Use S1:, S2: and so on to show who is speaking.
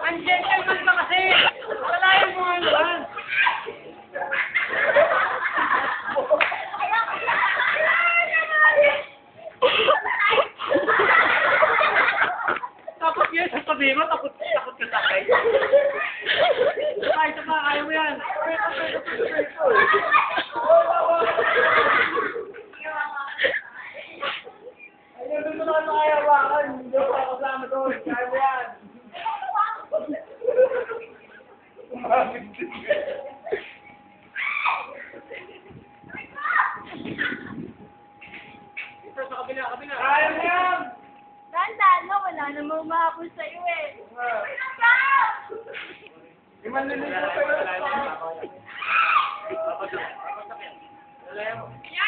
S1: Ang gentleman ka kasi! Kalayan mo nga naman! Tapos yun, sasabihin mo, takot ka sa akin. Isa pa, kaya mo yan. Ayun, doon mo naman makayawakan. Hindi ako kasama doon. Kaya mo yan. Ito sa kabila. Kaya mo yan!
S2: Tandaan mo, wala namang umahapon sa'yo eh.
S1: Iman nilito sa'yo.
S2: Yan!